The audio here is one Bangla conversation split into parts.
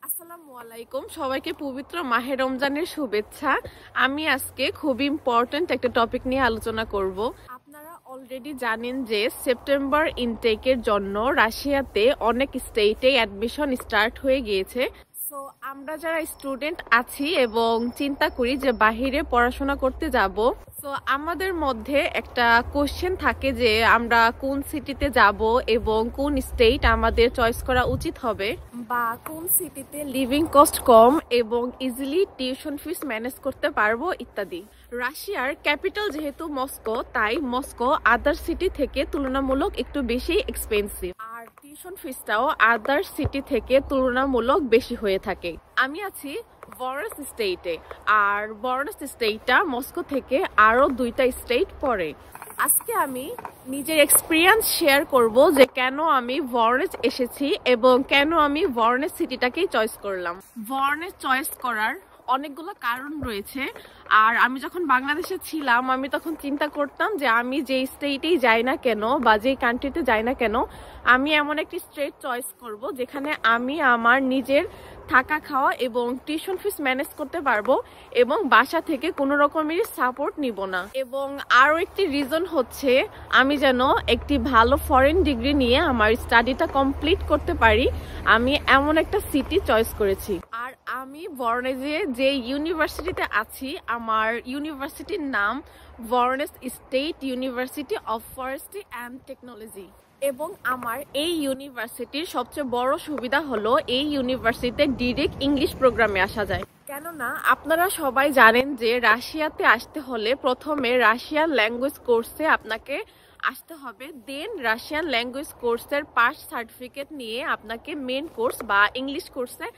আসসালামু আলাইকুম, সবাইকে পবিত্র মাহে রমজানের শুভেচ্ছা। আমি আজকে খুব ইম্পর্টেন্ট একটা টপিক নিয়ে আলোচনা করব। আপনারা অলরেডি জানেন যে সেপ্টেম্বর ইনটেকের জন্য রাশিয়াতে অনেক স্টেটে অ্যাডমিশন স্টার্ট হয়ে গিয়েছে। সো আমরা যারা স্টুডেন্ট আছি এবং চিন্তা করি যে বাহিরে পড়াশোনা করতে যাব, তো আমাদের মধ্যে একটা কোশ্চেন থাকে যে আমরা কোন সিটিতে যাব এবং কোন স্টেট আমাদের চয়েস করা উচিত হবে, বা কোন সিটিতে লিভিং কস্ট কম এবং ইজিলি টিউশন ফিস ম্যানেজ করতে পারবো ইত্যাদি। রাশিয়ার ক্যাপিটাল যেহেতু মস্কো, তাই মস্কো আদার সিটি থেকে তুলনামূলক একটু বেশি এক্সপেন্সিভ, আর টিউশন ফিসটাও আদার সিটি থেকে তুলনামূলক বেশি হয়ে থাকে। আমি আছি ভরনেস স্টেটে, আর ভরনেস স্টেটটা মস্কো থেকে আরো 2টা স্টেট পড়ে। আজকে আমি নিজের এক্সপিরিয়েন্স শেয়ার করব যে কেন আমি ভরনেস এসেছি এবং কেন আমি ভরনেস সিটিটাকেই চয়েস করলাম। ভরনেস চয়েস করার অনেকগুলো কারণ রয়েছে। আর আমি যখন বাংলাদেশে ছিলাম, আমি তখন চিন্তা করতাম যে আমি যে স্টেটেই যাই না কেন বা যে কান্ট্রিতে যাই না কেন, আমি এমন একটি স্টেট চয়েস করব যেখানে আমি আমার নিজের থাকা খাওয়া এবং টিউশন ফিস ম্যানেজ করতে পারবো এবং বাসা থেকে কোনো রকমের সাপোর্ট নিব না। এবং আরও একটি রিজন হচ্ছে আমি যেন একটি ভালো ফরেন ডিগ্রি নিয়ে আমার স্টাডিটা কমপ্লিট করতে পারি। আমি এমন একটা সিটি চয়েস করেছি। আর আমি ভরনেসে যে ইউনিভার্সিটিতে আছি, আমার ইউনিভার্সিটির নাম ভরনেস state university of forestry and technology. এবং আমার এই ইউনিভার্সিটির সবচেয়ে বড় সুবিধা হলো এই ইউনিভার্সিটিতে ডিরেক্ট ইংলিশ প্রোগ্রামে আসা যায়। কেননা আপনারা সবাই জানেন যে রাশিয়াতে আসতে হলে প্রথমে রাশিয়ান ল্যাঙ্গুয়েজ কোর্সে আপনাকে আসতে হবে, দেন রাশিয়ান ল্যাঙ্গুয়েজ কোর্সের পাস সার্টিফিকেট নিয়ে আপনাকে মেন কোর্স বা ইংলিশ কোর্সে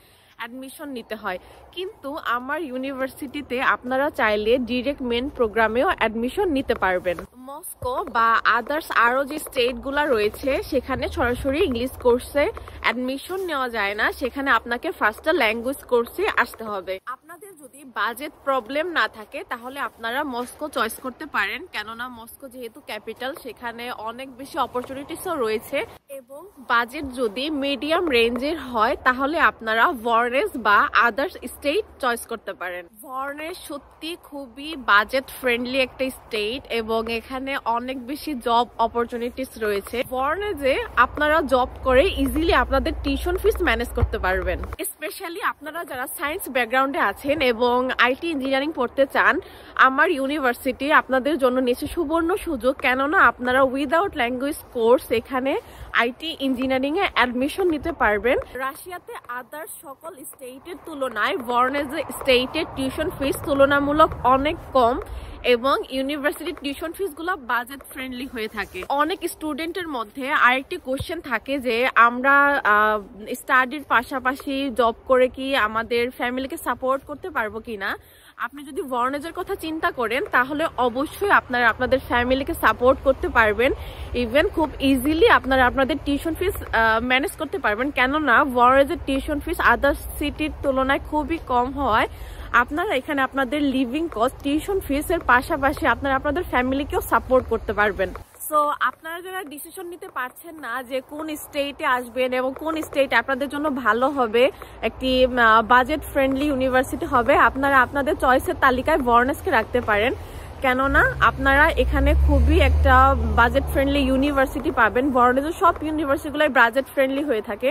অ্যাডমিশন নিতে হয়। কিন্তু আমার ইউনিভার্সিটিতে আপনারা চাইলে ডিরেক্ট মেন প্রোগ্রামেও অ্যাডমিশন নিতে পারবেন। মস্কো বা আদার্স আরও যে স্টেটগুলো রয়েছে সেখানে সরাসরি ইংলিশ কোর্সে অ্যাডমিশন নেওয়া যায় না, সেখানে আপনাকে ফার্স্টে ল্যাঙ্গুয়েজ কোর্সে আসতে হবে। আপনাদের যদি বাজেট প্রবলেম না থাকে তাহলে আপনারা মস্কো চয়েস করতে পারেন, কেননা মস্কো যেহেতু ক্যাপিটাল সেখানে অনেক বেশি অপরচুনিটিসও রয়েছে। এবং বাজেট যদি মিডিয়াম রেঞ্জের হয় তাহলে আপনারা ভরনেস বা আদার্স স্টেট চয়েস করতে পারেন। ভরনেস সত্যি খুবই বাজেট ফ্রেন্ডলি একটা স্টেট এবং এখানে অনেক বেশি জব অপরচুনিটিস রয়েছে। ভরনেসে আপনারা জব করে ইজিলি আপনাদের টিউশন ফিস ম্যানেজ করতে পারবেন। স্পেশালি আপনারা যারা সায়েন্স ব্যাকগ্রাউন্ডে আছেন এবং আইটি ইঞ্জিনিয়ারিং পড়তে চান, আমার ইউনিভার্সিটি আপনাদের জন্য নিচ্ছে সুবর্ণ সুযোগ, কেননা আপনারা উইদাউট ল্যাঙ্গুয়েজ কোর্স এখানে আইটি ইঞ্জিনিয়ারিং এ অ্যাডমিশন নিতে পারবেন। রাশিয়াতে আদার সকল স্টেটের তুলনায় ভরনেস স্টেটের টিউশন ফিস তুলনামূলক অনেক কম এবং ইউনিভার্সিটির টিউশন ফিসগুলো বাজেট ফ্রেন্ডলি হয়ে থাকে। অনেক স্টুডেন্টের মধ্যে আরেকটি কোশ্চেন থাকে যে আমরা স্টাডির পাশাপাশি জব করে কি আমাদের ফ্যামিলিকে সাপোর্ট করতে পারবো কিনা। আপনি যদি ভরনেসের কথা চিন্তা করেন তাহলে অবশ্যই আপনারা আপনাদের ফ্যামিলিকে সাপোর্ট করতে পারবেন, ইভেন খুব ইজিলি আপনারা আপনাদের টিউশন ফিস ম্যানেজ করতে পারবেন। কেননা ভরনেসের টিউশন ফিস আদার সিটির তুলনায় খুবই কম হওয়ায় আপনারা এখানে আপনাদের লিভিং কস্ট, টিউশন ফিস এর পাশাপাশি আপনারা আপনাদের ফ্যামিলিকেও সাপোর্ট করতে পারবেন। সো আপনারা যারা ডিসিশন নিতে পারছেন না যে কোন স্টেটে আসবেন এবং কোন স্টেট আপনাদের জন্য ভালো হবে, একটি বাজেট ফ্রেন্ডলি ইউনিভার্সিটি হবে, আপনারা আপনাদের চয়েসের তালিকায় ভরনেসকে রাখতে পারেন। কেননা আপনারা এখানে খুবই একটা বাজেট ফ্রেন্ডলি ইউনিভার্সিটি পাবেন। ভরনেসের সব ইউনিভার্সিটিগুলোই বাজেট ফ্রেন্ডলি হয়ে থাকে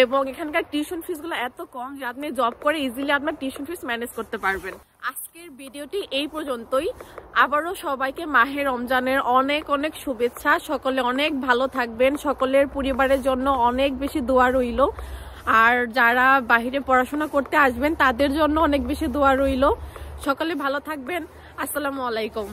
এবং এখানকার টিউশন ফিসগুলো এত কম যে আপনি জব করে ইজিলি আপনার টিউশন ফিস ম্যানেজ করতে পারবেন। আজকের ভিডিওটি এই পর্যন্তই। আবারও সবাইকে মাহে রমজানের অনেক অনেক শুভেচ্ছা। সকলে অনেক ভালো থাকবেন, সকলের পরিবারের জন্য অনেক বেশি দোয়া রইল। আর যারা বাহিরে পড়াশোনা করতে আসবেন তাদের জন্য অনেক বেশি দোয়া রইল। সকলে ভালো থাকবেন। আসসালামু আলাইকুম।